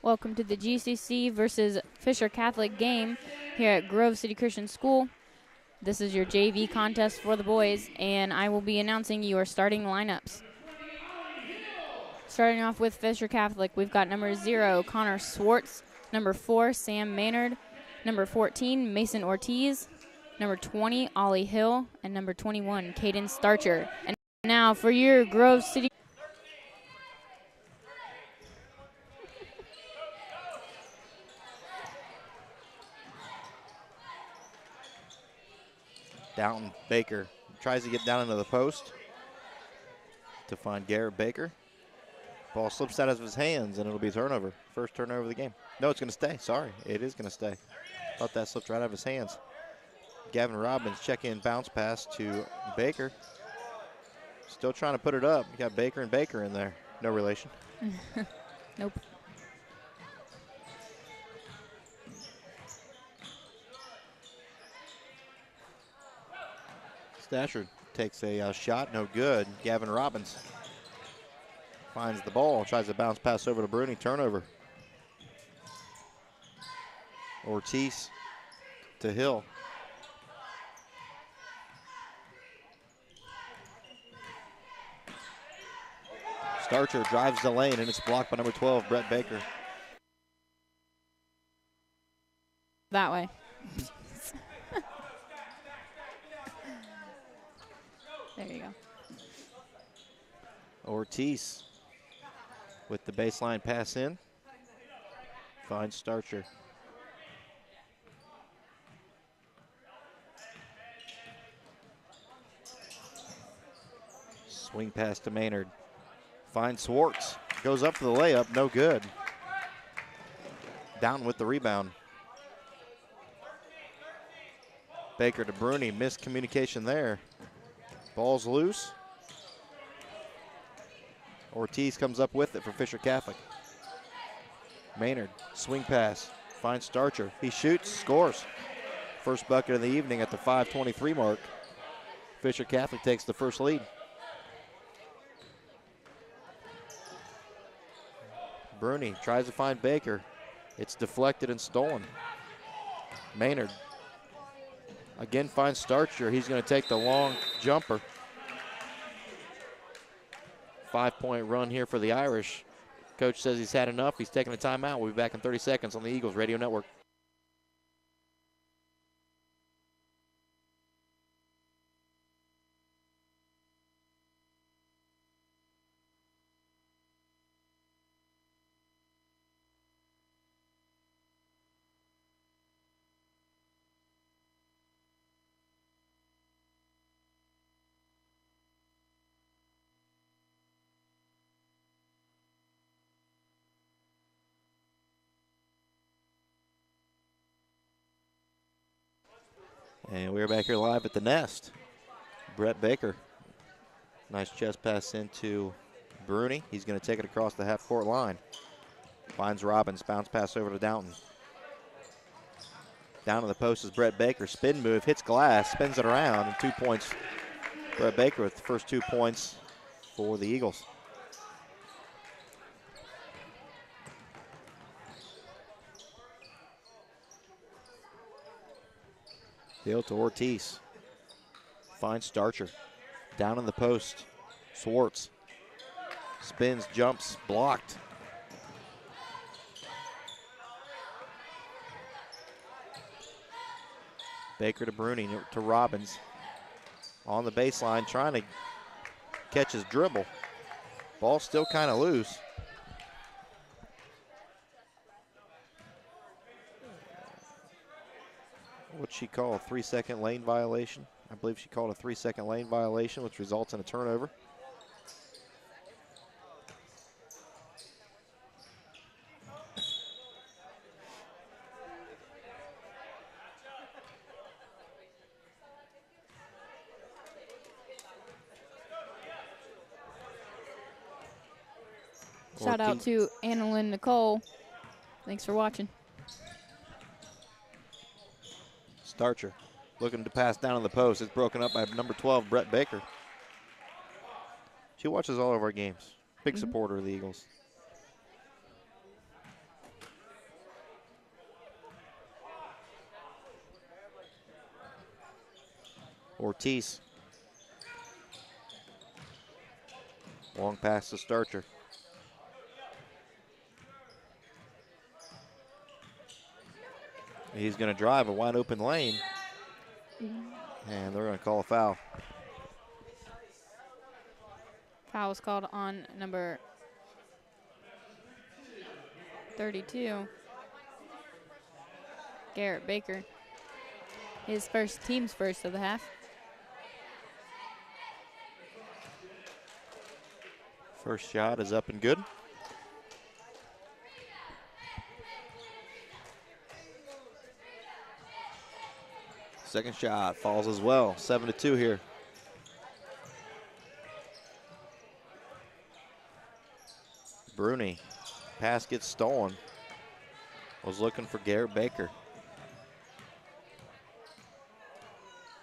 Welcome to the GCC versus Fisher Catholic game here at Grove City Christian School. This is your JV contest for the boys, and I will be announcing your starting lineups. Starting off with Fisher Catholic, we've got number 0, Connor Swartz, number 4, Sam Maynard, number 14, Mason Ortiz, number 20, Ollie Hill, and number 21, Caden Starcher. And now for your Grove City. Downton Baker tries to get down into the post to find Garrett Baker. Ball slips out of his hands, and it'll be a turnover. First turnover of the game. No, it's going to stay. Sorry, it is going to stay. Thought that slipped right out of his hands. Gavin Robbins check-in bounce pass to Baker. Still trying to put it up. You got Baker and Baker in there. No relation. Nope. Stasher takes a shot, no good. Gavin Robbins finds the ball, tries to bounce pass over to Bruni, turnover. Ortiz to Hill. Starcher drives the lane, and it's blocked by number 12, Brett Baker. That way. There you go. Ortiz with the baseline pass in. Finds Starcher. Swing pass to Maynard. Finds Swartz. Goes up for the layup, no good. Down with the rebound. Baker to Bruni, miscommunication there. Ball's loose. Ortiz comes up with it for Fisher Catholic. Maynard, swing pass, finds Starcher. He shoots, scores. First bucket of the evening at the 5:23 mark. Fisher Catholic takes the first lead. Bruni tries to find Baker. It's deflected and stolen. Maynard again finds Starcher. He's going to take the long jumper. 5-point run here for the Irish. Coach says he's had enough. He's taking a timeout. We'll be back in 30 seconds on the Eagles Radio Network. And we're back here live at the Nest. Brett Baker. Nice chest pass into Bruni. He's going to take it across the half-court line. Finds Robbins. Bounce pass over to Downton. Down to the post is Brett Baker. Spin move. Hits glass. Spins it around. And 2 points. Brett Baker with the first 2 points for the Eagles. Hill to Ortiz. Finds Starcher. Down in the post. Swartz. Spins, jumps, blocked. Baker to Bruni to Robbins. On the baseline, trying to catch his dribble. Ball still kind of loose. What'd she call a 3-second lane violation? I believe she called a 3-second lane violation, which results in a turnover. Shout out to Annalyn Nicole. Thanks for watching. Starcher looking to pass down on the post. It's broken up by number 12, Brett Baker. She watches all of our games. Big supporter of the Eagles. Ortiz. Long pass to Starcher. He's going to drive a wide open lane. And they're going to call a foul. Foul was called on number 32, Garrett Baker. His team's first of the half. First shot is up and good. Second shot falls as well. 7-2 here. Bruni. Pass gets stolen. Was looking for Garrett Baker.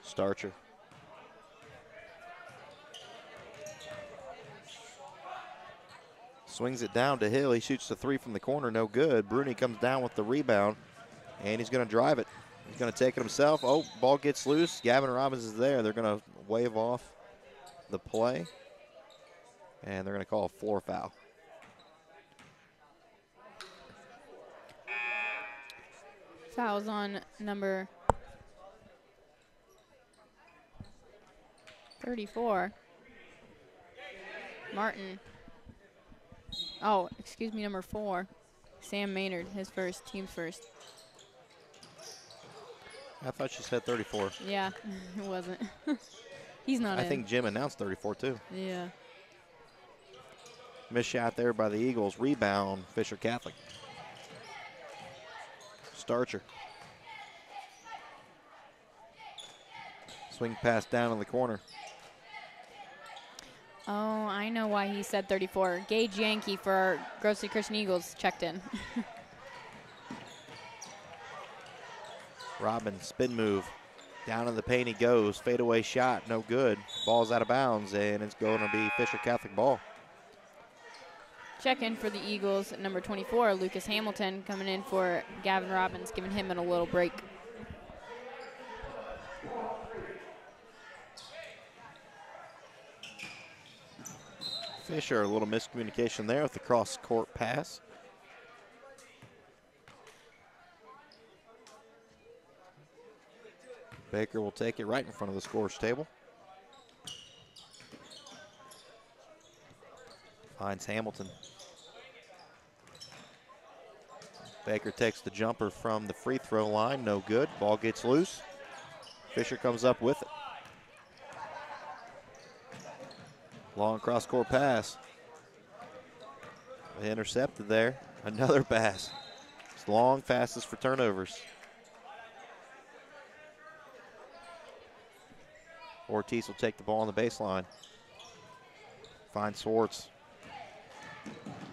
Starcher. Swings it down to Hill. He shoots the three from the corner, no good. Bruni comes down with the rebound, and he's going to drive it. He's going to take it himself. Oh, ball gets loose. Gavin Robbins is there. They're going to wave off the play, and they're going to call a floor foul. Fouls on number 34, Martin. Oh, excuse me, number 4, Sam Maynard, team's first. I thought you said 34. Yeah, it wasn't. He's not in. I think Jim announced 34 too. Yeah. Missed shot there by the Eagles. Rebound, Fisher Catholic. Starcher. Swing pass down in the corner. Oh, I know why he said 34. Gage Yankee for our Grocery Christian Eagles checked in. Robbins, spin move. Down in the paint he goes. Fadeaway shot, no good. Ball's out of bounds, and it's going to be Fisher Catholic ball. Check in for the Eagles, number 24, Lucas Hamilton, coming in for Gavin Robbins, giving him a little break. Fisher, a little miscommunication there with the cross-court pass. Baker will take it right in front of the scorer's table. Finds Hamilton. Baker takes the jumper from the free throw line, no good. Ball gets loose. Fisher comes up with it. Long cross-court pass. Intercepted there. Another pass. It's long passes for turnovers. Ortiz will take the ball on the baseline. Finds Swartz.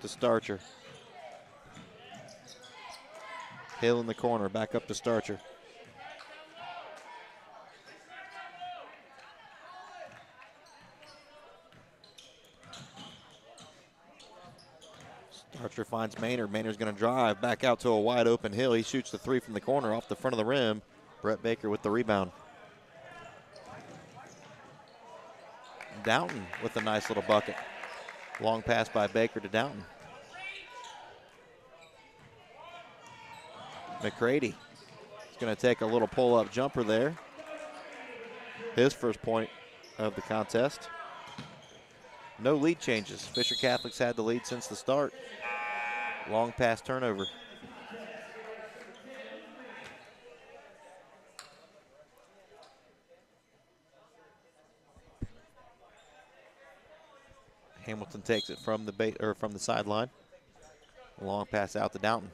To Starcher. Hill in the corner, back up to Starcher. Starcher finds Maynard. Maynard's going to drive back out to a wide open Hill. He shoots the three from the corner off the front of the rim. Brett Baker with the rebound. Downton with a nice little bucket. Long pass by Baker to Downton. McCready is going to take a little pull-up jumper there. His first point of the contest. No lead changes. Fisher Catholic's had the lead since the start. Long pass turnover. Hamilton takes it from the sideline. Long pass out to Downton.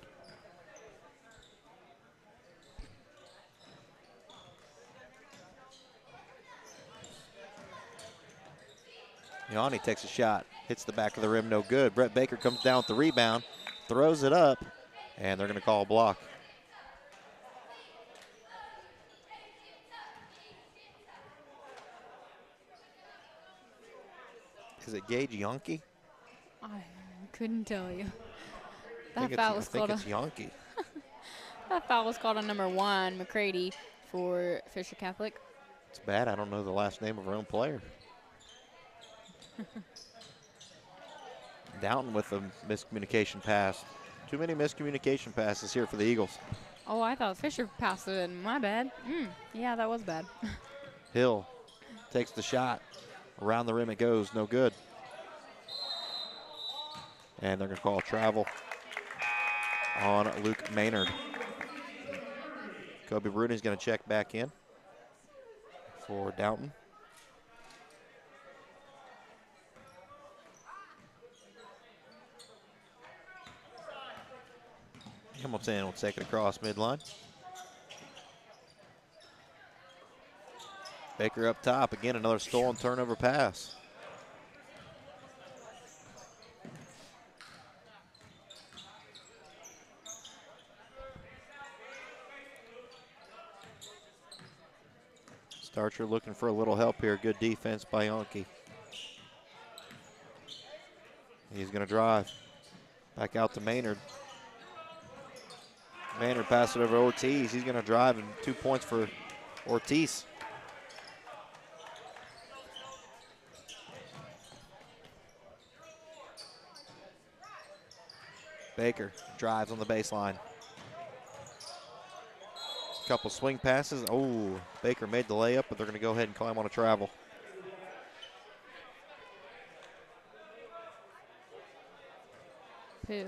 Yanni takes a shot, hits the back of the rim, no good. Brett Baker comes down with the rebound, throws it up, and they're going to call a block. Is it Gage Yankee? I couldn't tell you. I think it's Yankee. That foul was called on number 1, McCready, for Fisher Catholic. It's bad I don't know the last name of our own player. Downton with a miscommunication pass. Too many miscommunication passes here for the Eagles. Oh, I thought Fisher passed it in. My bad. Yeah, that was bad. Hill takes the shot. Around the rim it goes. No good. And they're going to call travel on Luke Maynard. Kobe Bruni's going to check back in for Downton. Hamilton will take it across midline. Baker up top. Again, another stolen turnover pass. Starcher looking for a little help here. Good defense by Yonke. He's going to drive. Back out to Maynard. Maynard passed it over Ortiz. He's going to drive, and 2 points for Ortiz. Baker drives on the baseline. Couple swing passes. Oh, Baker made the layup, but they're going to go ahead and call him on a travel. Pooh.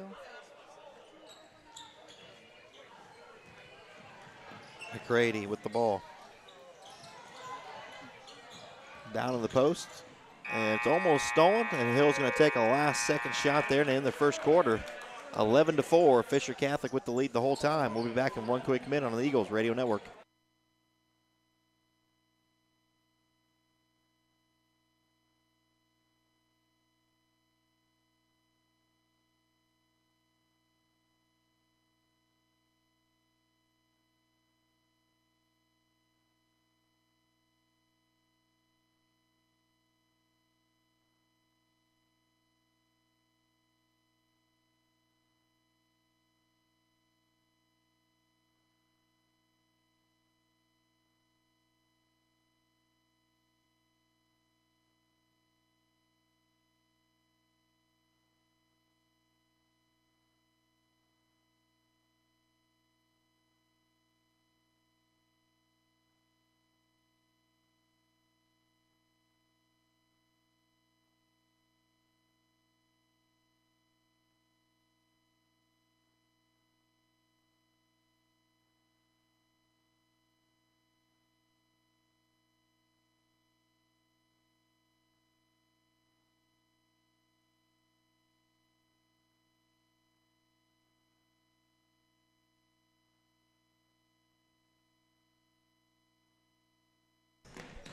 McCready with the ball. Down in the post. And it's almost stolen, and Hill's going to take a last-second shot there to end the first quarter. 11-4, Fisher Catholic with the lead the whole time. We'll be back in one quick minute on the Eagles Radio Network.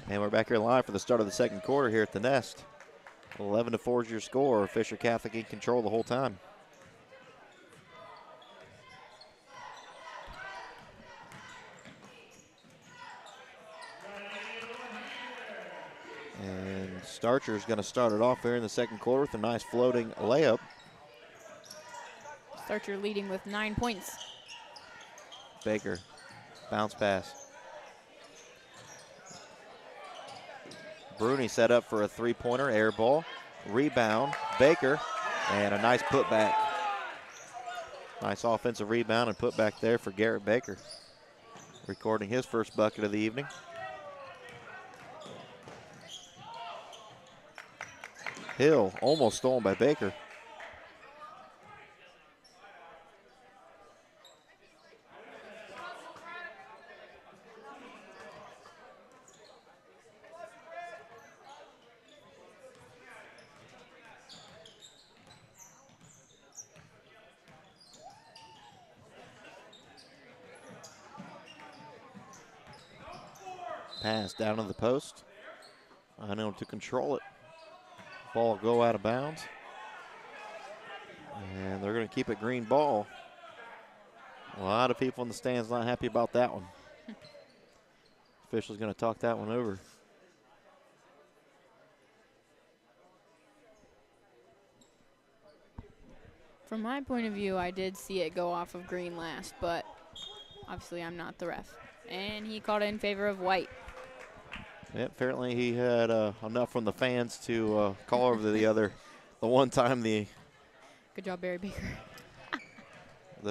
And we're back here live for the start of the second quarter here at the Nest. 11-4 is your score. Fisher Catholic in control the whole time. And Starcher's going to start it off here in the second quarter with a nice floating layup. Starcher leading with 9 points. Baker, bounce pass. Bruni set up for a three-pointer, air ball, rebound, Baker, and a nice putback. Nice offensive rebound and putback there for Garrett Baker, recording his first bucket of the evening. Hill almost stolen by Baker. Pass down to the post. Unable to control it. Ball go out of bounds. And they're going to keep it green ball. A lot of people in the stands not happy about that one. Official's going to talk that one over. From my point of view, I did see it go off of green last, but obviously I'm not the ref. And he called it in favor of white. Yeah, apparently he had enough from the fans to call over the one time the Good job, Barry Baker.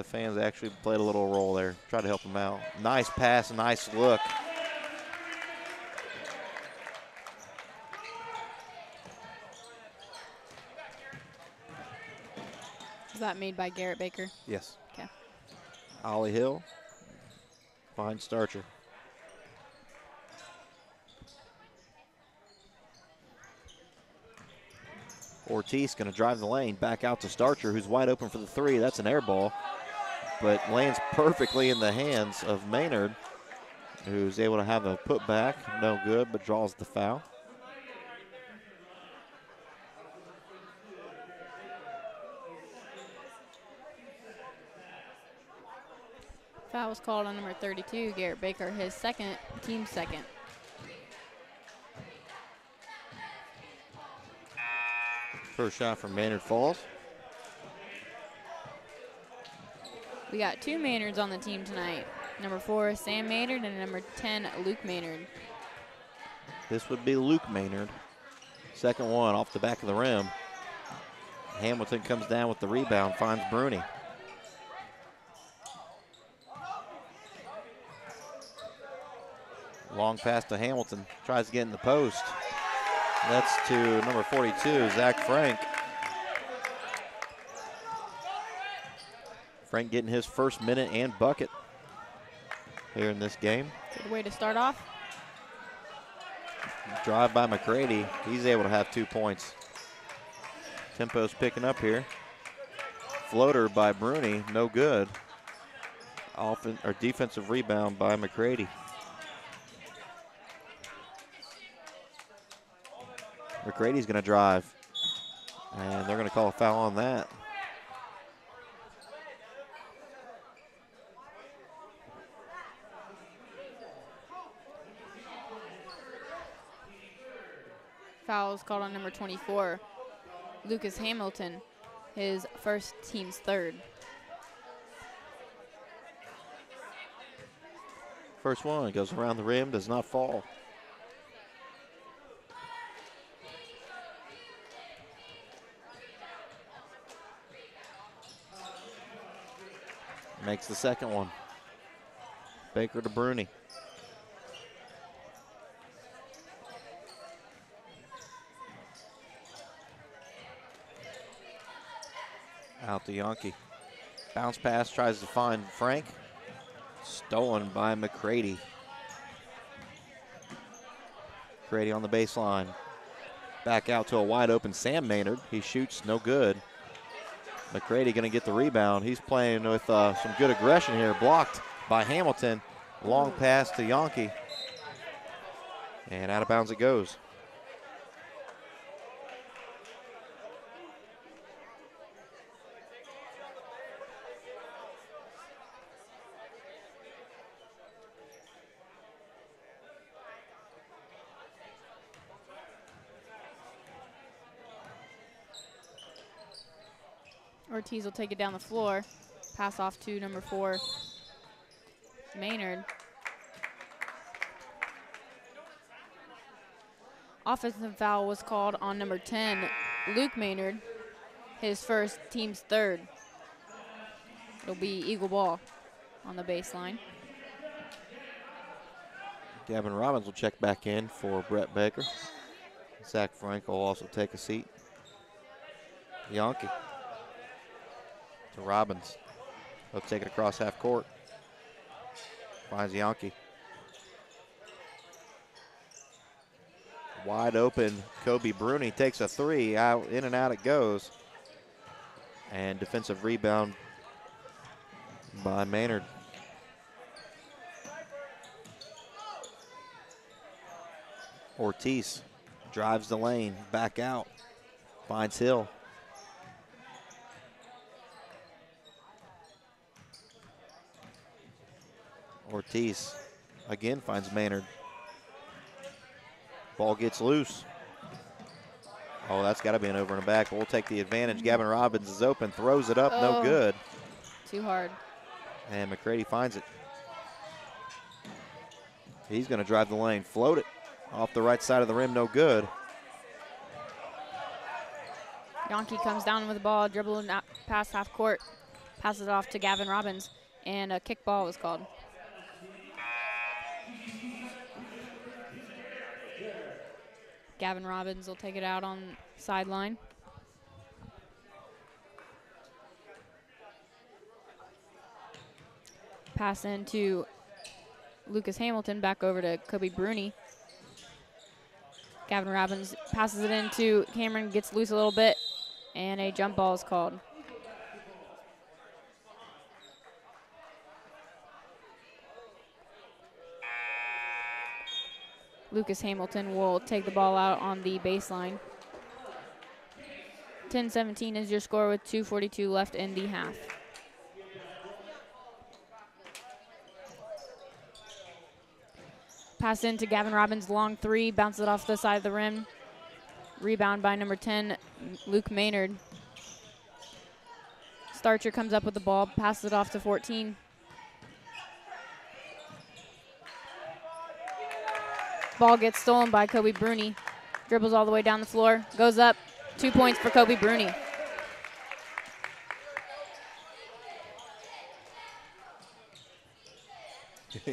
fans actually played a little role there. Tried to help him out. Nice pass, nice look. Was that made by Garrett Baker? Yes. Okay. Ollie Hill finds Starcher. Ortiz going to drive the lane, back out to Starcher, who's wide open for the three. That's an air ball, but lands perfectly in the hands of Maynard, who's able to have a putback. No good, but draws the foul. Foul was called on number 32, Garrett Baker, his second, team second. First shot from Maynard falls. We got 2 Maynards on the team tonight. Number 4, Sam Maynard, and number 10, Luke Maynard. This would be Luke Maynard. Second one off the back of the rim. Hamilton comes down with the rebound, finds Bruni. Long pass to Hamilton, tries to get in the post. That's to number 42, Zach Frank. Frank getting his first minute and bucket here in this game. Good way to start off. Drive by McCready. He's able to have 2 points. Tempo's picking up here. Floater by Bruni, no good. Defensive rebound by McCready. McCready's going to drive, and they're going to call a foul on that. Foul is called on number 24, Lucas Hamilton, his first, team's third. First one goes around the rim, does not fall. Makes the second one. Baker to Bruni. Out to Yonke. Bounce pass, tries to find Frank. Stolen by McCready. McCready on the baseline. Back out to a wide open Sam Maynard. He shoots, no good. McCready going to get the rebound. He's playing with some good aggression here. Blocked by Hamilton. Long pass to Yonke. And out of bounds it goes. Ortiz will take it down the floor. Pass off to number 4, Maynard. Offensive foul was called on number 10, Luke Maynard, his first, team's third. It'll be Eagle ball on the baseline. Gavin Robbins will check back in for Brett Baker. Zach Frank will also take a seat. Yonke to Robbins. He'll take it across half court. Finds Yonke. Wide open, Kobe Bruni takes a three. Out, in and out it goes. And defensive rebound by Maynard. Ortiz drives the lane, back out, finds Hill. Ortiz again finds Maynard. Ball gets loose. Oh, that's got to be an over and a back, but we'll take the advantage. Gavin Robbins is open, throws it up, no good. Too hard. And McCready finds it. He's going to drive the lane, float it. Off the right side of the rim, no good. Yonke comes down with the ball, dribbling past half court, passes it off to Gavin Robbins, and a kick ball was called. Gavin Robbins will take it out on sideline. Pass into Lucas Hamilton, back over to Kobe Bruni. Gavin Robbins passes it into Cameron, gets loose a little bit, and a jump ball is called. Lucas Hamilton will take the ball out on the baseline. 10-17 is your score with 2:42 left in the half. Pass into Gavin Robbins, long three, bounces it off the side of the rim. Rebound by number 10, Luke Maynard. Starcher comes up with the ball, passes it off to 14. Ball gets stolen by Kobe Bruni. Dribbles all the way down the floor, goes up. 2 points for Kobe Bruni.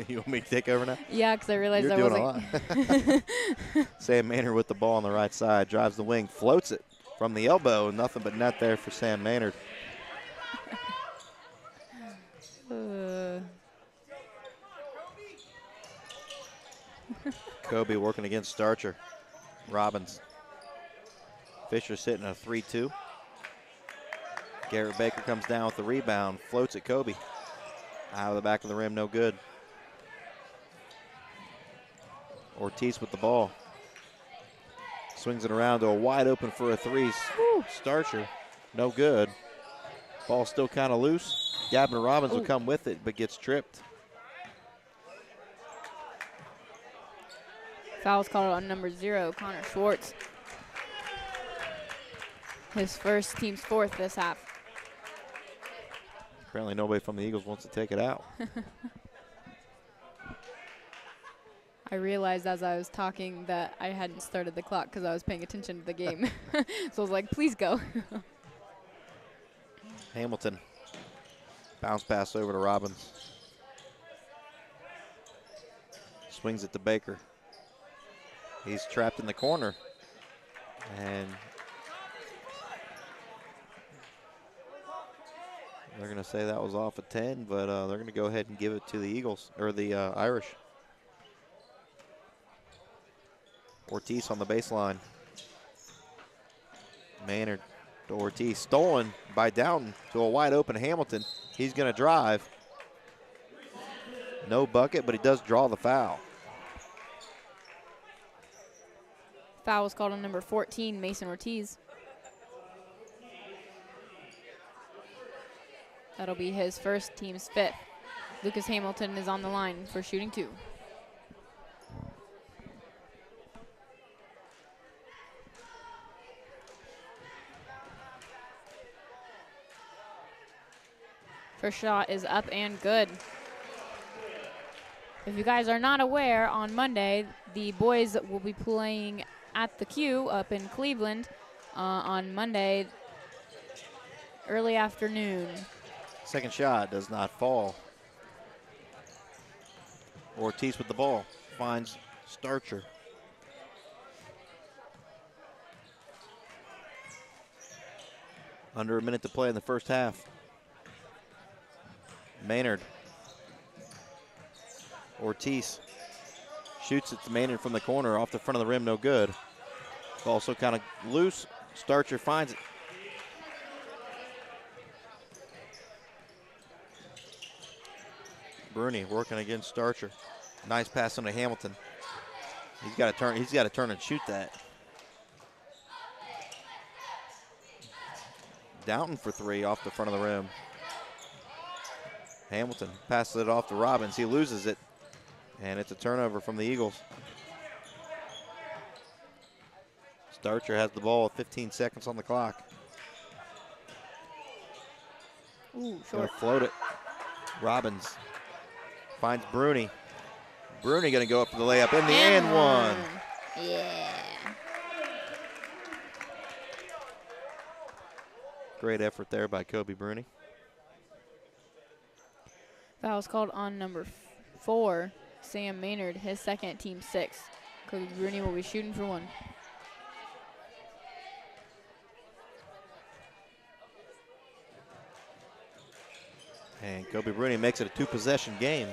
You want me to take over now? Yeah, because I realized You're I doing wasn't. a lot. Sam Maynard with the ball on the right side, drives the wing, floats it from the elbow. Nothing but net there for Sam Maynard. Kobe working against Starcher. Robbins. Fisher sitting at a 3-2. Garrett Baker comes down with the rebound, floats at Kobe. Out of the back of the rim, no good. Ortiz with the ball. Swings it around to a wide open for a three. Starcher, no good. Ball still kind of loose. Gavin Robbins will come with it, but gets tripped. Foul's called on number 0, Connor Schwartz. His first, team's fourth this half. Apparently nobody from the Eagles wants to take it out. I realized as I was talking that I hadn't started the clock because I was paying attention to the game. So I was like, please go. Hamilton. Bounce pass over to Robbins. Swings it to Baker. He's trapped in the corner. And they're going to say that was off at 10, but they're going to go ahead and give it to the Eagles, or the Irish. Ortiz on the baseline. Maynard to Ortiz. Stolen by Downton to a wide open Hamilton. He's going to drive. No bucket, but he does draw the foul. Foul was called on number 14, Mason Ortiz. That'll be his first, team's fifth. Lucas Hamilton is on the line for shooting 2. First shot is up and good. If you guys are not aware, on Monday, the boys will be playing at the Q up in Cleveland on Monday, early afternoon. Second shot does not fall. Ortiz with the ball. Finds Starcher. Under a minute to play in the first half. Maynard. Ortiz shoots it to Maynard from the corner, off the front of the rim, no good. Also kind of loose. Starcher finds it. Bruni working against Starcher. Nice pass on to Hamilton. He's got to turn and shoot that. Downton for 3 off the front of the rim. Hamilton passes it off to Robbins. He loses it, and it's a turnover from the Eagles. Starcher has the ball with 15 seconds on the clock. Ooh, Gonna short. float it. Robbins finds Bruni. Bruni gonna go up for the layup in the and one. Yeah. Great effort there by Kobe Bruni. Foul's called on number 4, Sam Maynard, his second, team 6. Kobe Bruni will be shooting for 1. And Kobe Bruni makes it a 2-possession game.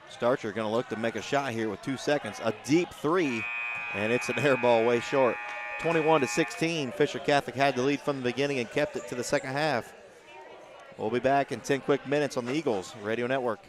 Starcher going to look to make a shot here with 2 seconds. A deep 3, and it's an air ball way short. 21-16. Fisher Catholic had the lead from the beginning and kept it to the second half. We'll be back in 10 quick minutes on the Eagles Radio Network.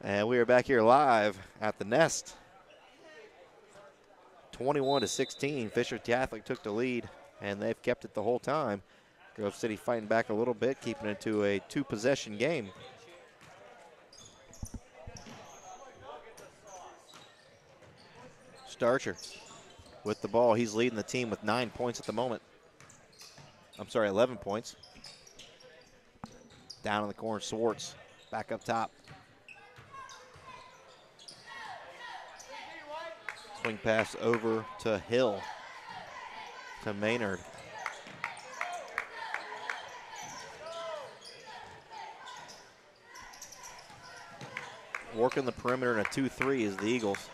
And we are back here live at the Nest. 21-16, Fisher Catholic took the lead, and they've kept it the whole time. Grove City fighting back a little bit, keeping it to a 2-possession game. Starcher with the ball. He's leading the team with 9 points at the moment. I'm sorry, 11 points. Down in the corner, Swartz back up top. Swing pass over to Hill, to Maynard. Working the perimeter in a 2-3 is the Eagles.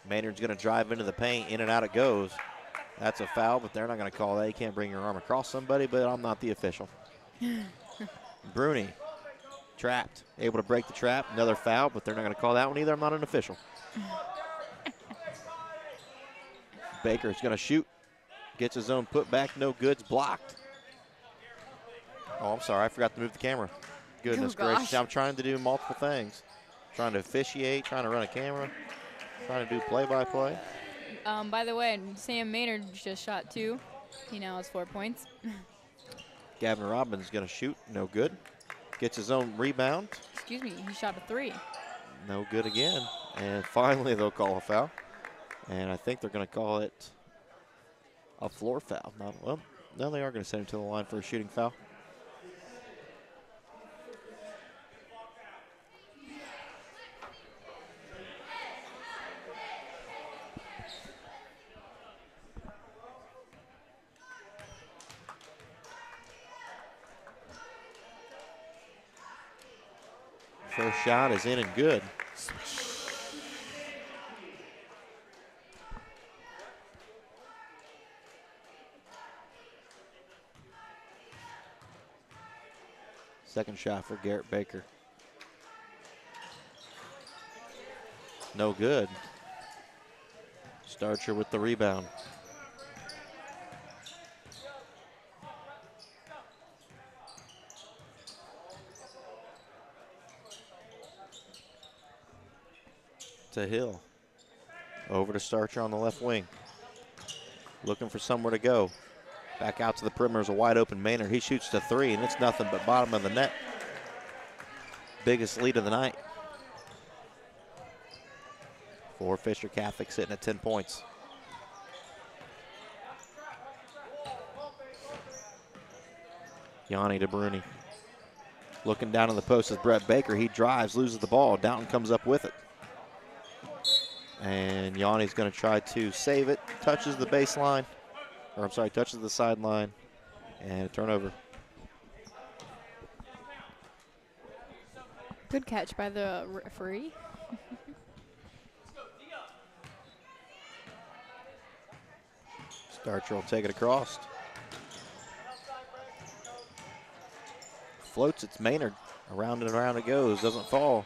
Maynard's going to drive into the paint, in and out it goes. That's a foul, but they're not going to call that. You can't bring your arm across somebody, but I'm not the official. Bruni trapped, able to break the trap. Another foul, but they're not going to call that one either. I'm not an official. Baker's going to shoot. Gets his own putback, no good, it's blocked. Oh, I'm sorry, I forgot to move the camera. Goodness gracious, I'm trying to do multiple things. Trying to officiate, trying to run a camera, trying to do play-by-play. By the way, Sam Maynard just shot 2. He now has 4 points. Gavin Robbins going to shoot, no good. Gets his own rebound. Excuse me, he shot a 3. No good again. And finally they'll call a foul. And I think they're going to call it a floor foul. Well, no, they are going to send him to the line for a shooting foul. First shot is in and good. Second shot for Garrett Baker. No good. Starcher with the rebound. To Hill. Over to Starcher on the left wing. Looking for somewhere to go. Back out to the perimeter is a wide open Maynard. He shoots to 3, and it's nothing but bottom of the net. Biggest lead of the night. For Fisher Catholic sitting at 10 points. Yanni DeBruni. Looking down on the post is Brett Baker. He drives, loses the ball. Downton comes up with it. And Yanni's going to try to save it. Touches the baseline. Or I'm sorry, touches the sideline. And a turnover. Good catch by the referee. Starcher will take it across. Floats, it's Maynard. Around and around it goes, doesn't fall.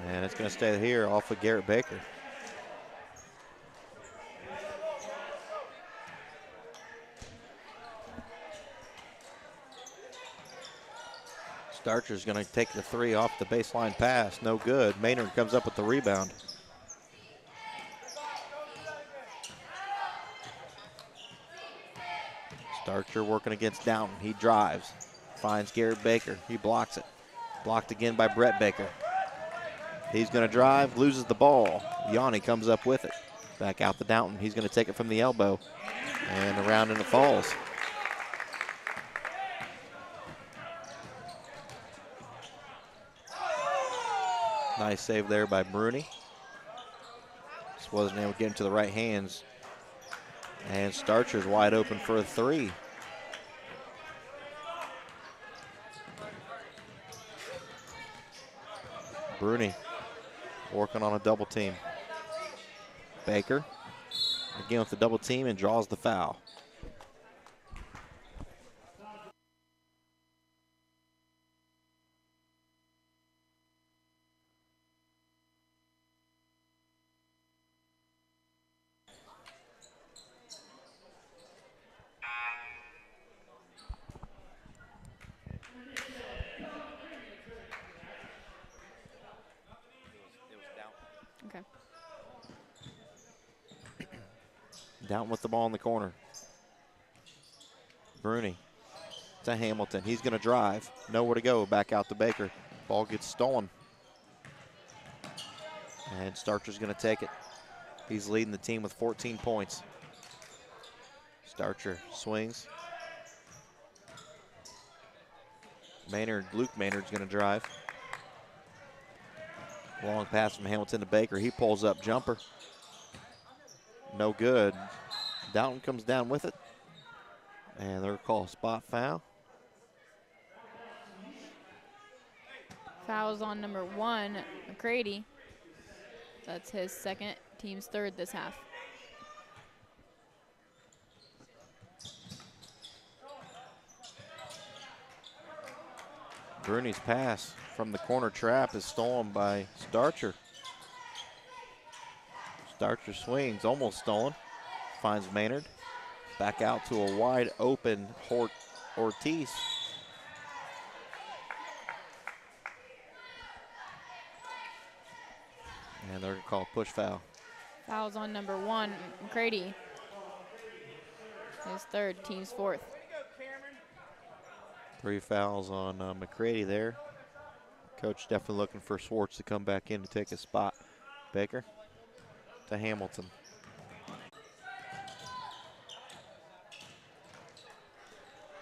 And it's going to stay here off of Garrett Baker. Starcher's going to take the 3 off the baseline pass. No good. Maynard comes up with the rebound. Starcher working against Downton. He drives. Finds Garrett Baker. He blocks it. Blocked again by Brett Baker. He's going to drive, loses the ball. Yanni comes up with it. Back out to Downton. He's going to take it from the elbow. And around and it falls. Nice save there by Bruni. Just wasn't able to get into the right hands. And Starcher's wide open for a 3. Bruni working on a double team. Baker again with the double team and draws the foul. Okay. Down with the ball in the corner. Bruni to Hamilton. He's going to drive. Nowhere to go. Back out to Baker. Ball gets stolen. And Starcher's going to take it. He's leading the team with 14 points. Starcher swings. Luke Maynard's going to drive. Long pass from Hamilton to Baker. He pulls up jumper. No good. Downton comes down with it. And they're called a spot foul. Fouls on number 1, McCready. That's his second, team's third this half. Bruni's pass from the corner trap is stolen by Starcher. Starcher swings, almost stolen. Finds Maynard. Back out to a wide open Ortiz. And they're going to call a push foul. Fouls on number 1, McCready. His third, team's fourth. 3 fouls on McCready there. Coach definitely looking for Swartz to come back in to take his spot. Baker to Hamilton.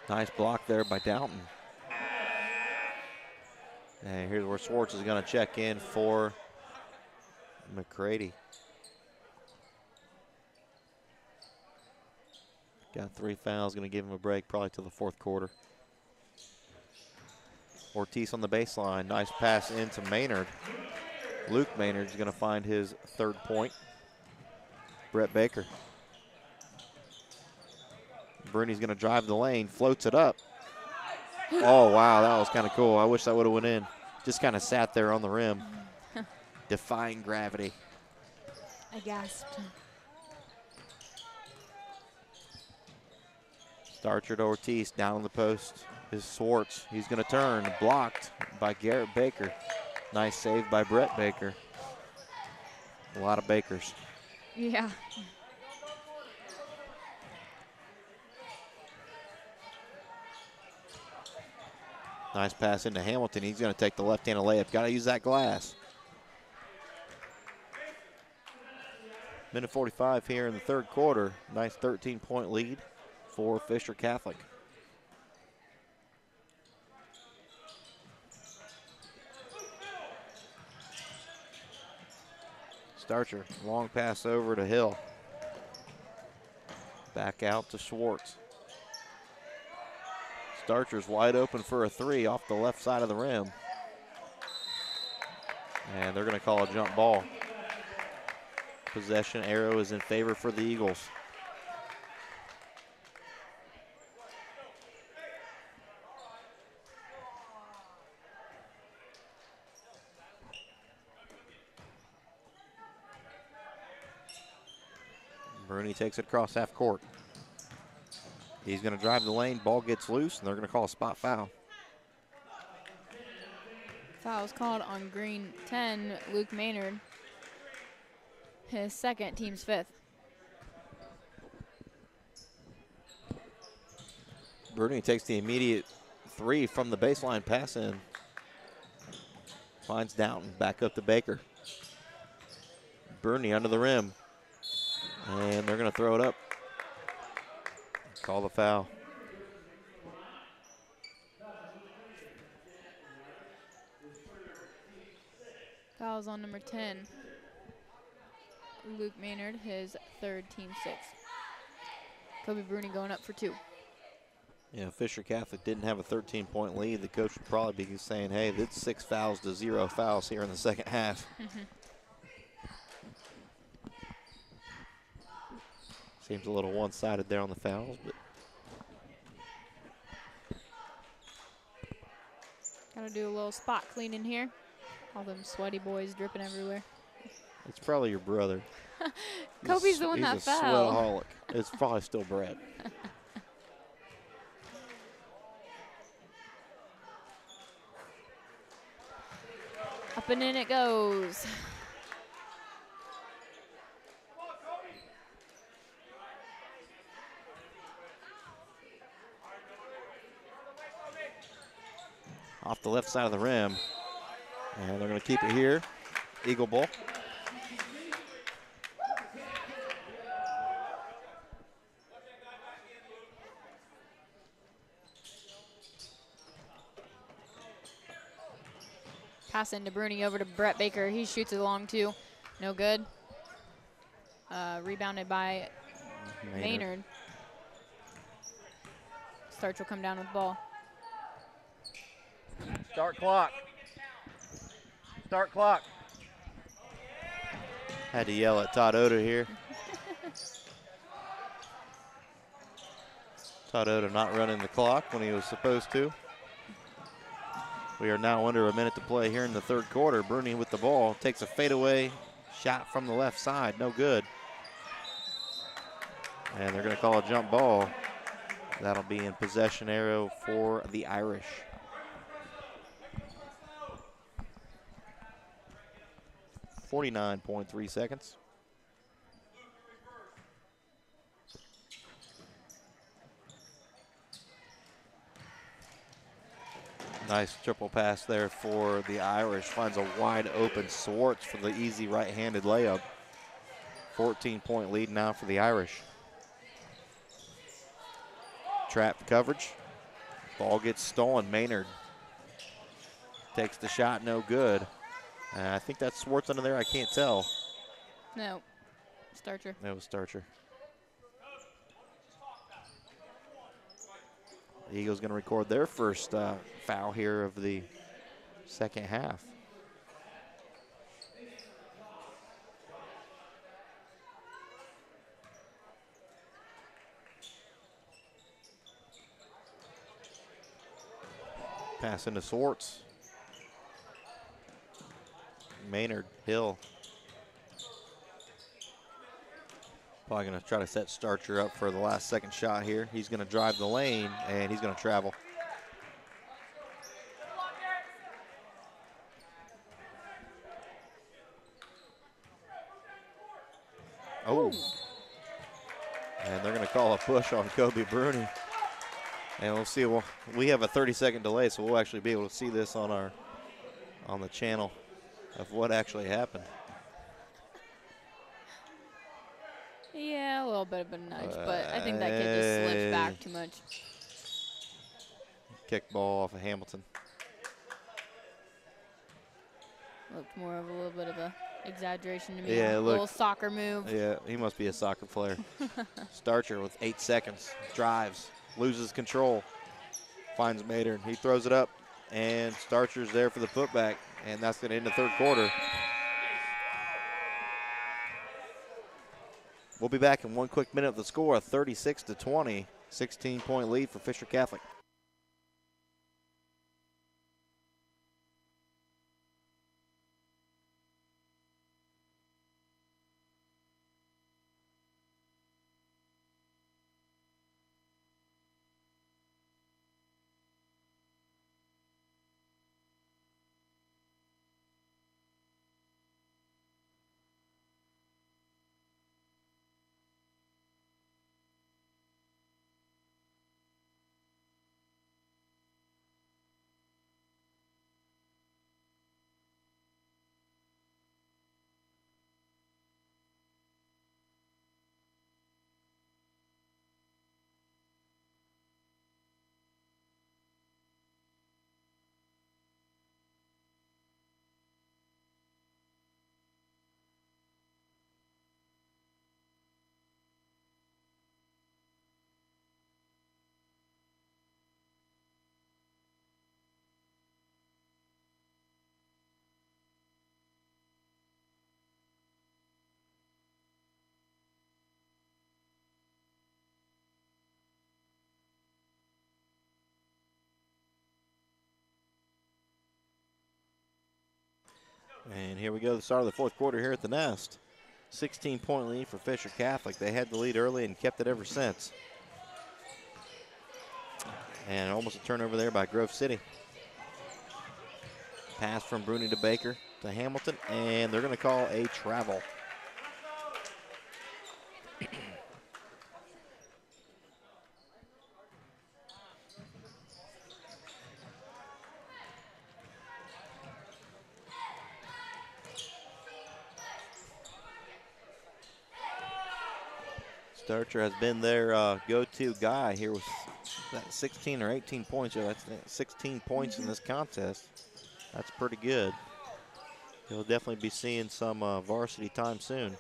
Nice block there by Downton. And here's where Swartz is going to check in for McCready. Got 3 fouls, going to give him a break probably till the fourth quarter. Ortiz on the baseline, nice pass into Maynard. Luke Maynard's going to find his third point. Brett Baker. Bruni's going to drive the lane, floats it up. Oh, wow, that was kind of cool. I wish that would have went in. Just kind of sat there on the rim, defying gravity. I gasped. Starcher to Ortiz, down on the post is Swartz. He's going to turn, blocked by Garrett Baker. Nice save by Brett Baker. A lot of Bakers. Yeah. Nice pass into Hamilton. He's going to take the left-handed layup. Got to use that glass. Minute 45 here in the third quarter. Nice 13-point lead for Fisher Catholic. Starcher, long pass over to Hill. Back out to Swartz. Starcher's wide open for a 3 off the left side of the rim. And they're going to call a jump ball. Possession arrow is in favor for the Eagles. Bruni takes it across half court. He's going to drive the lane. Ball gets loose, and they're going to call a spot foul. Foul's called on green 10, Luke Maynard. His second, team's fifth. Bruni takes the immediate 3 from the baseline pass in. Finds Downton, back up to Baker. Bruni under the rim. And they're going to throw it up. Call the foul. Foul's on number 10, Luke Maynard, his third, team sixth. Kobe Bruni going up for 2. Yeah, Fisher Catholic didn't have a 13-point lead. The coach would probably be saying, hey, that's 6 fouls to 0 fouls here in the second half. Seems a little one-sided there on the fouls, but Gotta do a little spot cleaning here. All them sweaty boys dripping everywhere. it's probably your brother. Kobe's the one that He's a fell. sweataholic. It's probably still Brett. Up and in it goes. off the left side of the rim. And they're going to keep it here. Eagle ball. Pass into Bruni over to Brett Baker. He shoots it along too. No good. Rebounded by Maynard. Starch will come down with the ball. Start clock. Start clock. Had to yell at Todd Oda here. Todd Oda not running the clock when he was supposed to. We are now under a minute to play here in the third quarter. Bruni with the ball, takes a fadeaway shot from the left side, no good. And they're going to call a jump ball. That'll be in possession arrow for the Irish. .3 seconds. Nice triple pass there for the Irish. Finds a wide open Swartz for the easy right-handed layup. 14-point lead now for the Irish. Trap coverage. Ball gets stolen. Maynard takes the shot, no good. I think that's Swartz under there. I can't tell. No, Starcher. That was Starcher. The Eagles going to record their first foul here of the second half. Pass into Swartz. Maynard, Hill. Probably going to try to set Starcher up for the last second shot here. He's going to drive the lane, and he's going to travel. Oh. And they're going to call a push on Kobe Bruni. And we'll see. Well, we have a 30-second delay, so we'll actually be able to see this on the channel of what actually happened. Yeah, a little bit of a nudge, but I think that kid just slipped back too much. Kick ball off of Hamilton. Looked more of a little bit of a exaggeration to me. Yeah, a little soccer move. Yeah, he must be a soccer player. Starcher with 8 seconds. Drives. Loses control. Finds Maynard. He throws it up. And Starcher's there for the putback. And that's going to end the third quarter. We'll be back in 1 quick minute of the score, a 36-20, 16-point lead for Fisher Catholic. And here we go, the start of the fourth quarter here at the Nest. 16-point lead for Fisher Catholic. They had the lead early and kept it ever since. And almost a turnover there by Grove City. Pass from Bruni to Baker to Hamilton, and they're going to call a travel. Starcher has been their go-to guy here with that 16 or 18 points. Yeah, that's 16 points in this contest. That's pretty good. He'll definitely be seeing some varsity time soon.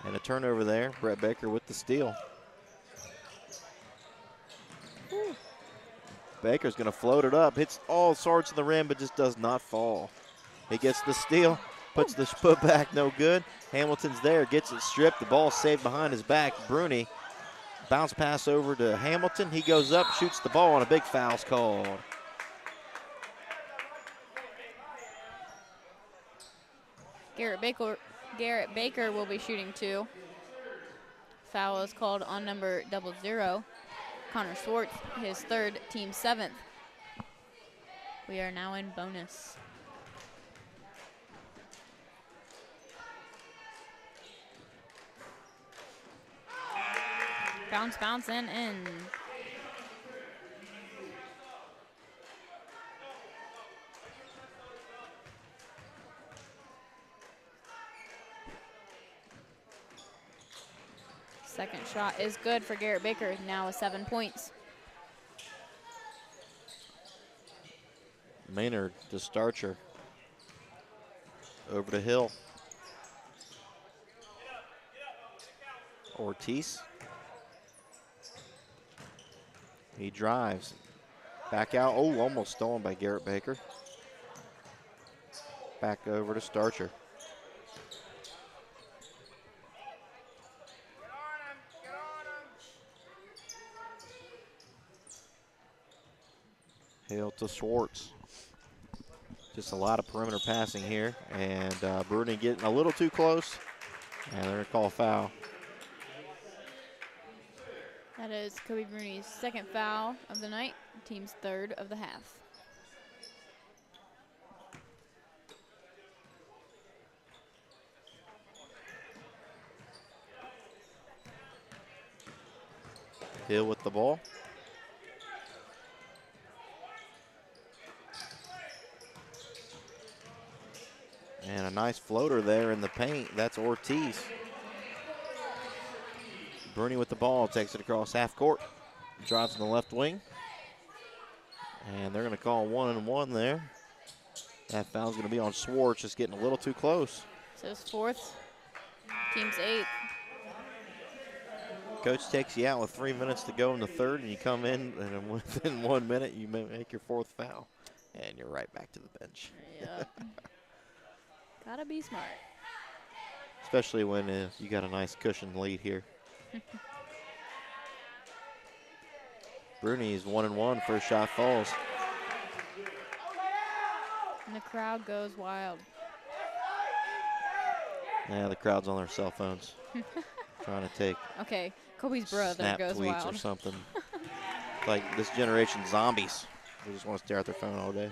And a turnover there. Brett Baker with the steal. Ooh. Baker's going to float it up. Hits all sorts of the rim, but just does not fall. He gets the steal, puts the putback, no good. Hamilton's there, gets it stripped. The ball saved behind his back. Bruni, bounce pass over to Hamilton. He goes up, shoots the ball, and a big foul's called. Garrett Baker will be shooting 2. Foul is called on number 00. Connor Swartz, his 3rd, team 7th. We are now in bonus. Bounce, and in. Second shot is good for Garrett Baker, now with 7 points. Maynard to Starcher. Over to Hill. Ortiz. He drives. Back out. Oh, almost stolen by Garrett Baker. Back over to Starcher. Hill to Swartz. Just a lot of perimeter passing here. And Bruni getting a little too close. And they're going to call a foul. That is Kobe Bruni's 2nd foul of the night, team's 3rd of the half. Hill with the ball. And a nice floater there in the paint. That's Ortiz. Bruni with the ball, takes it across half court. Drives in the left wing. And they're going to call 1-and-1 there. That foul's going to be on Swartz, just getting a little too close. So it's 4th, team's 8th. Coach takes you out with 3 minutes to go in the 3rd, and you come in, and within 1 minute, you make your 4th foul. And you're right back to the bench. Yep. Gotta be smart. Especially when you got a nice cushion lead here. Bruni's 1-and-1, first shot falls. And the crowd goes wild. Yeah, the crowd's on their cell phones. Trying to take Okay, Kobe's brother snap goes tweets wild. or something. Like this generation zombies. They just want to stare at their phone all day.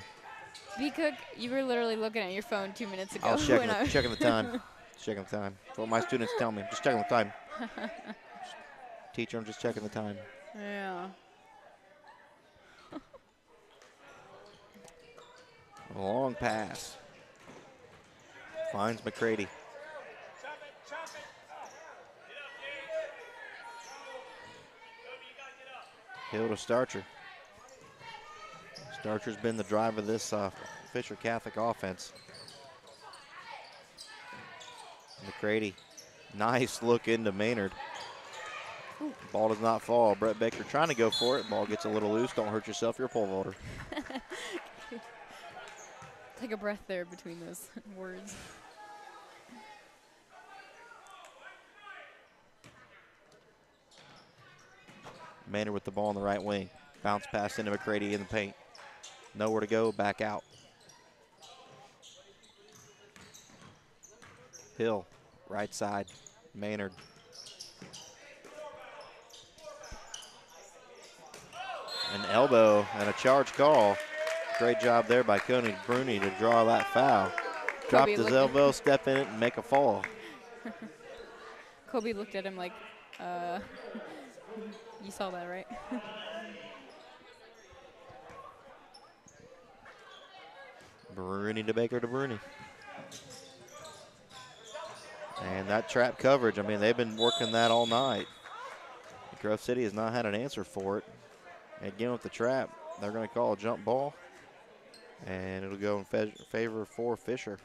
B-Cook, you were literally looking at your phone 2 minutes ago. I was checking the time. Checking the time. That's what my students tell me. Just checking the time. Teacher, I'm just checking the time. Yeah. A long pass. Finds McCready. Hill to Starcher. Starcher's been the drive of this Fisher Catholic offense. McCready, nice look into Maynard. Ooh. Ball does not fall. Brett Baker trying to go for it. Ball gets a little loose. Don't hurt yourself. You're a pole vaulter. Take a breath there between those words. Maynard with the ball on the right wing. Bounce pass into McCready in the paint. Nowhere to go. Back out. Hill, right side. Maynard. An elbow and a charge call. Great job there by Koenig Bruni to draw that foul. Dropped his elbow, step in it, and make a fall. Kobe looked at him like, you saw that, right? Bruni to Baker to Bruni. And that trap coverage, I mean, they've been working that all night. Grove City has not had an answer for it. Again with the trap, they're going to call a jump ball, and it'll go in favor for Fisher.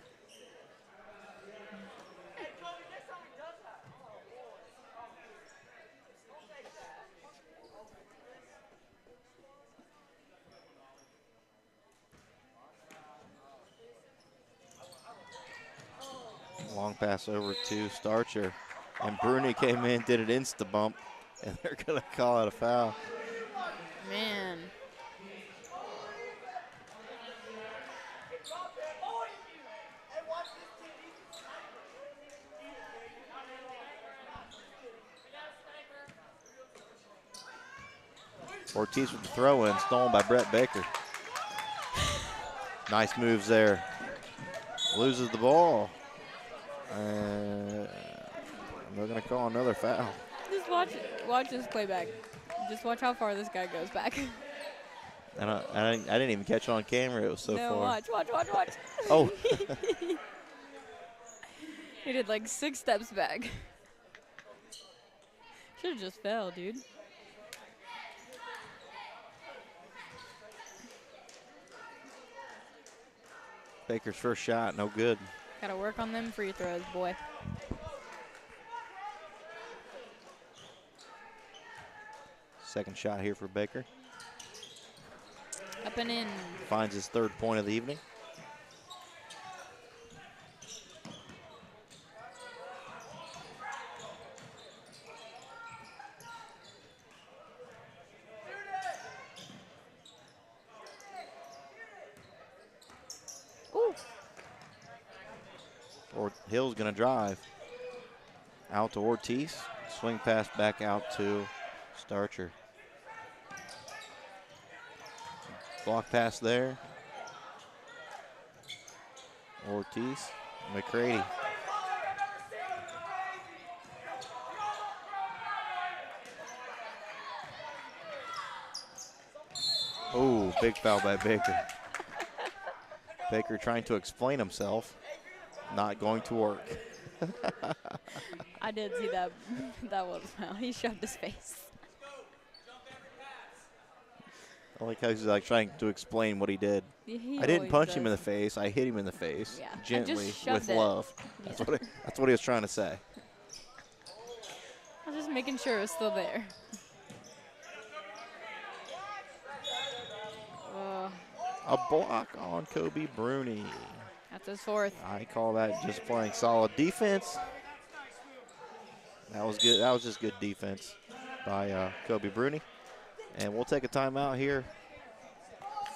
Long pass over to Starcher, and Bruni came in, did an insta-bump, and they're going to call it a foul. Man. Ortiz with the throw-in, stolen by Brett Baker. Nice moves there. Loses the ball. And they're going to call another foul. Just watch this playback. Just watch how far this guy goes back. And I didn't even catch it on camera. It was so far. Watch. Oh. He did like 6 steps back. Should have just fell, dude. Baker's first shot, no good. Gotta work on them free throws, boy. Second shot here for Baker. Up and in. Finds his 3rd point of the evening. Ooh. Hill's going to drive. Out to Ortiz. Swing pass back out to Starcher. Block pass there. Ortiz. McCready. Oh, big foul by Baker. Baker trying to explain himself. Not going to work. I did see that. That was foul. He shoved his face. I like how he's like trying to explain what he did. He I didn't always punch does. him in the face. I hit him in the face, Yeah, I just gently shoved with it. love. Yeah. That's what he was trying to say. I was just making sure it was still there. A block on Kobe Bruni. That's his 4th. I call that just playing solid defense. That was good. That was just good defense by Kobe Bruni. And we'll take a timeout here.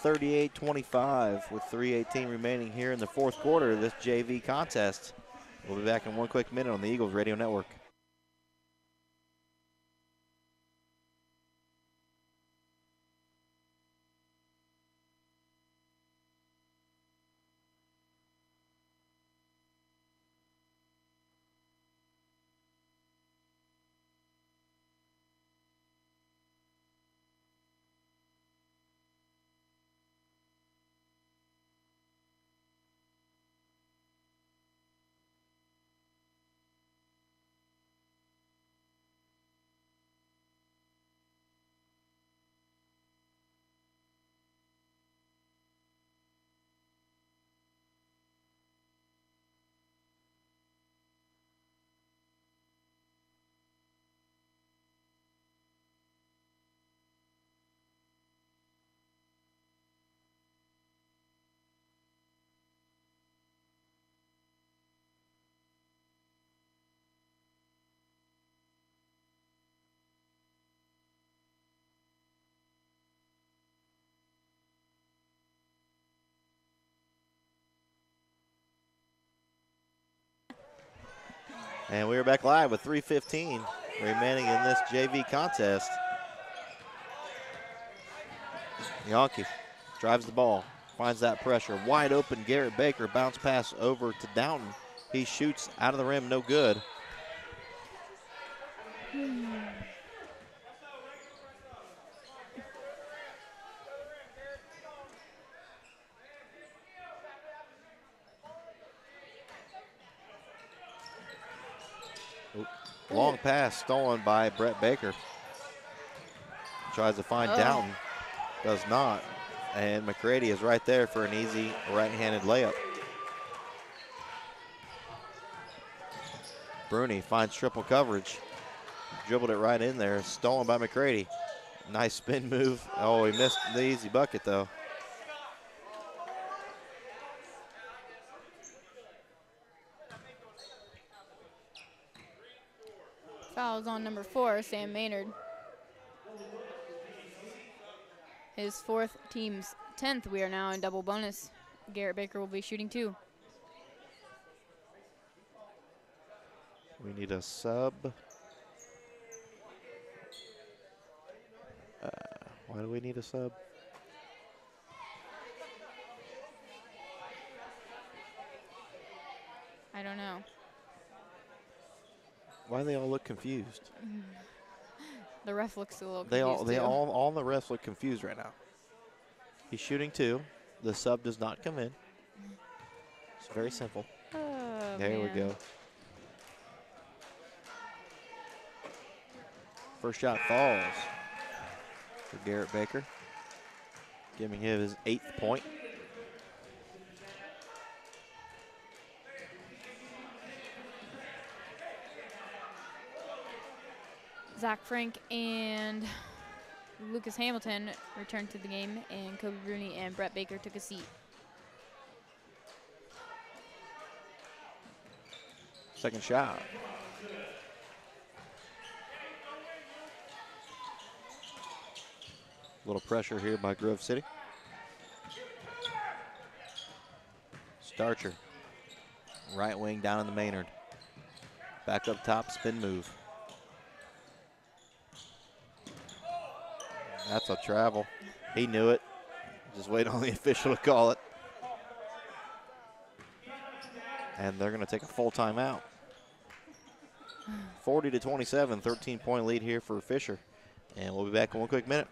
38-25 with 3:18 remaining here in the 4th quarter of this JV contest. We'll be back in one quick minute on the Eagles Radio Network. And we are back live with 3:15 remaining in this JV contest. Yonke drives the ball, finds that pressure. Wide open, Garrett Baker, bounce pass over to Downton. He shoots out of the rim, no good. Long pass stolen by Brett Baker. tries to find Downton. Does not. And McCready is right there for an easy right-handed layup. Bruni finds triple coverage. Dribbled it right in there. Stolen by McCready. Nice spin move. Oh, he missed the easy bucket, though. Fouls on number 4, Sam Maynard. His 4th, team's 10th. We are now in double bonus. Garrett Baker will be shooting 2. We need a sub. Why do we need a sub? I don't know. Why do they all look confused? The ref looks a little They confused all the refs look confused right now. He's shooting 2. The sub does not come in. It's very simple. Oh, there we man. go. First shot falls for Garrett Baker, giving him his 8th point. Zach Frank and Lucas Hamilton returned to the game, and Kobe Bruni and Brett Baker took a seat. Second shot. A little pressure here by Grove City. Starcher, right wing down in the Maynard. Back up top, spin move. That's a travel. He knew it. Just wait on the official to call it. And they're going to take a full timeout. 40-27, 13-point lead here for Fisher. And we'll be back in one quick minute.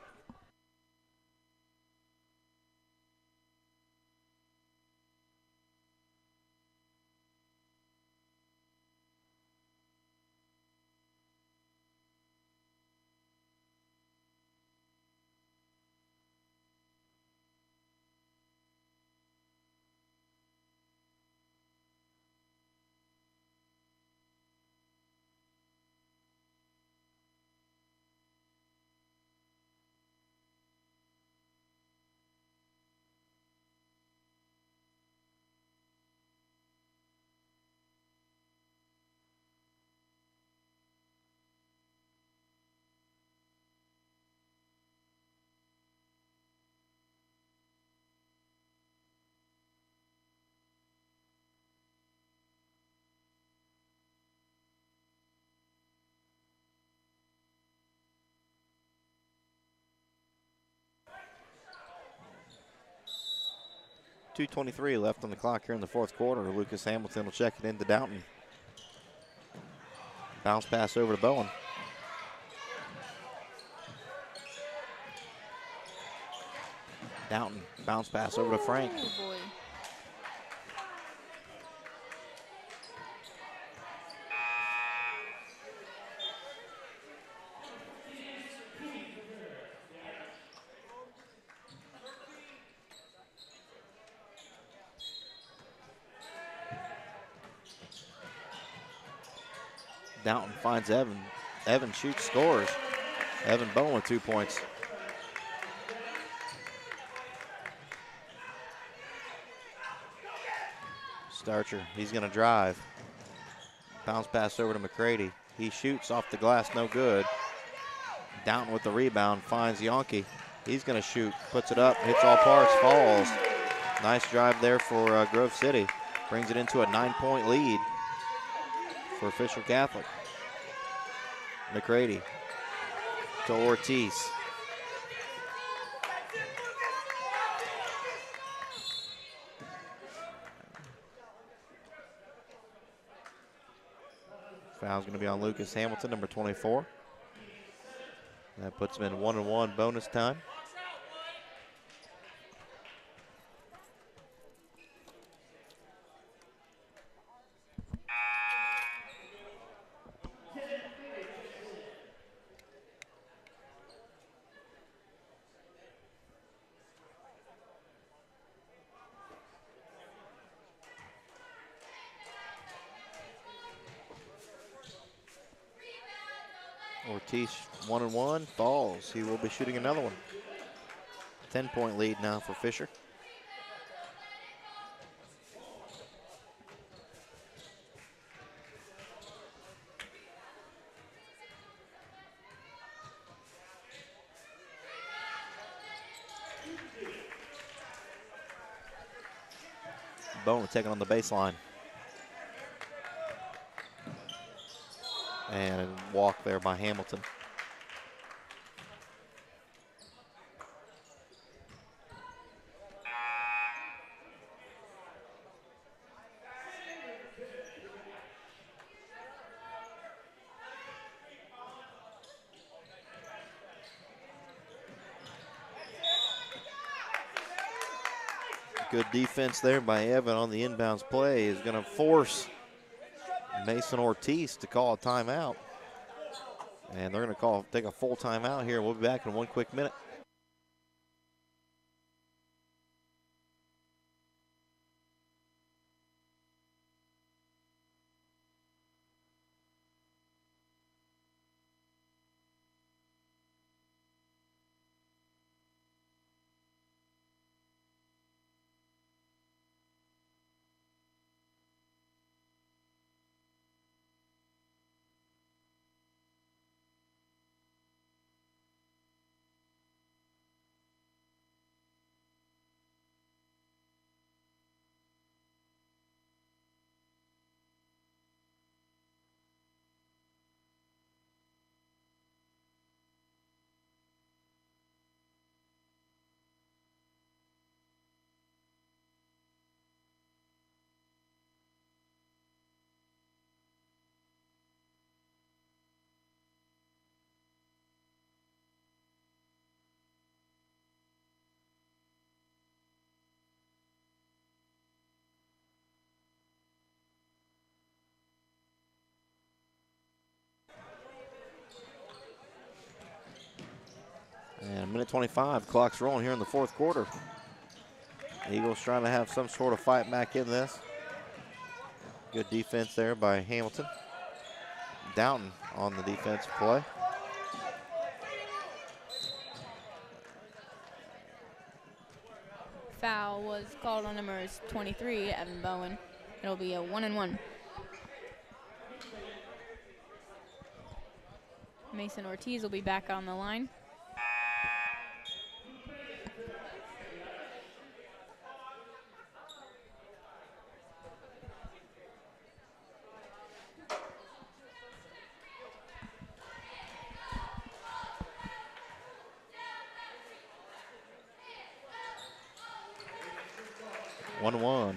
.223 left on the clock here in the fourth quarter. Lucas Hamilton will check it into Downton. Bounce pass over to Bowen. Downton, bounce pass over to Frank. Oh, boy. Downton finds Evan. Evan shoots, scores. Evan Bowen with 2 points. Starcher, he's going to drive. Bounce pass over to McCready. He shoots off the glass, no good. Downton with the rebound, finds Yonke. He's going to shoot, puts it up, hits all parts, falls. Nice drive there for Grove City. Brings it into a 9-point lead for Fisher Catholic. McCready to Ortiz. Foul's going to be on Lucas Hamilton, number 24. That puts him in 1-1 bonus time. Ortiz 1-1, falls. He will be shooting another one. 10-point lead now for Fisher. Bowen taking on the baseline. And a walk there by Hamilton. Good defense there by Evan on the inbounds play is going to force Mason Ortiz to call a timeout. And they're going to take a full timeout here. We'll be back in one quick minute. And a minute 25, clock's rolling here in the fourth quarter. Eagles trying to have some sort of fight back in this. Good defense there by Hamilton. Downton on the defensive play. Foul was called on numbers 23, Evan Bowen. It'll be a 1-1. Mason Ortiz will be back on the line.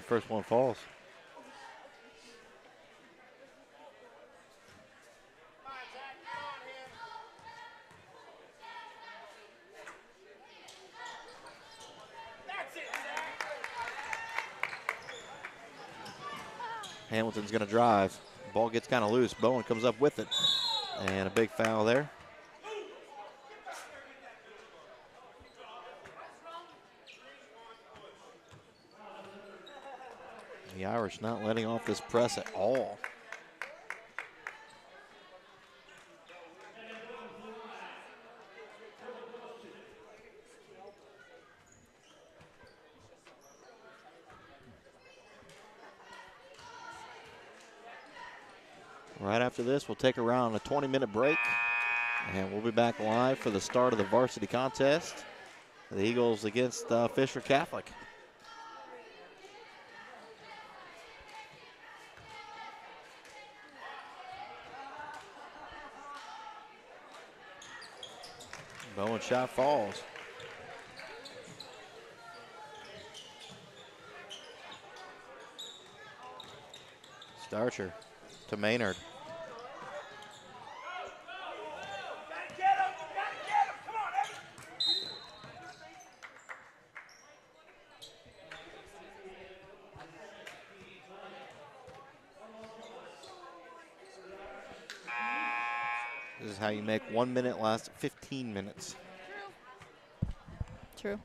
First one falls. Hamilton's going to drive. Ball gets kind of loose. Bowen comes up with it. And a big foul there. The Irish not letting off this press at all. Right after this, we'll take around a 20-minute break, and we'll be back live for the start of the varsity contest. The Eagles against Fisher Catholic. Bowen shot falls. Starcher to Maynard. This is how you make 1 minute last 15 minutes. True.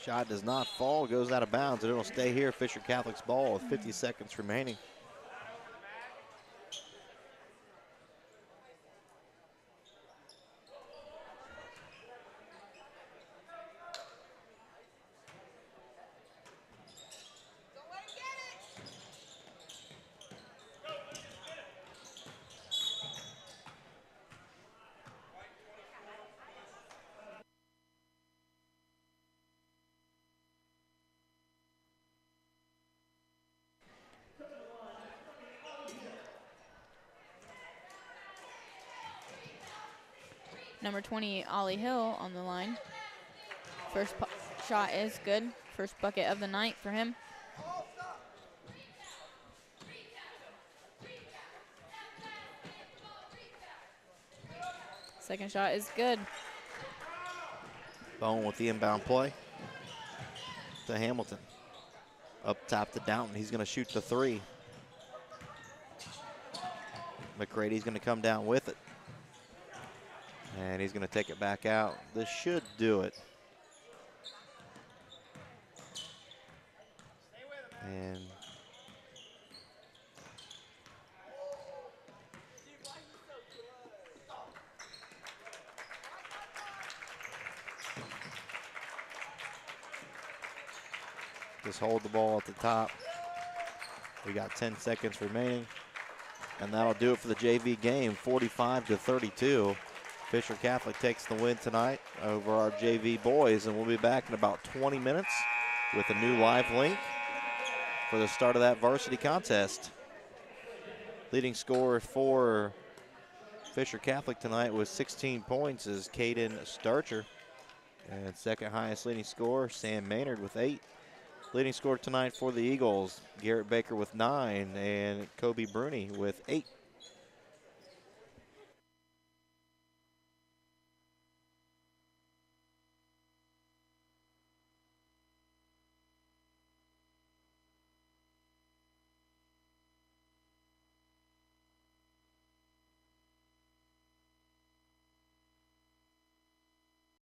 Shot does not fall, goes out of bounds, and it'll stay here. Fisher Catholic's ball with 50 seconds remaining. Number 20, Ollie Hill on the line. First shot is good. First bucket of the night for him. Second shot is good. Bone with the inbound play to Hamilton. Up top to Downton. He's going to shoot the three. McCrady's going to come down with it. And he's going to take it back out. This should do it. And just hold the ball at the top. We got 10 seconds remaining. And that'll do it for the JV game, 45-32. Fisher Catholic takes the win tonight over our JV boys, and we'll be back in about 20 minutes with a new live link for the start of that varsity contest. Leading scorer for Fisher Catholic tonight was 16 points is Caden Starcher. And second highest leading scorer, Sam Maynard with 8. Leading scorer tonight for the Eagles, Garrett Baker with 9 and Kobe Bruni with 8.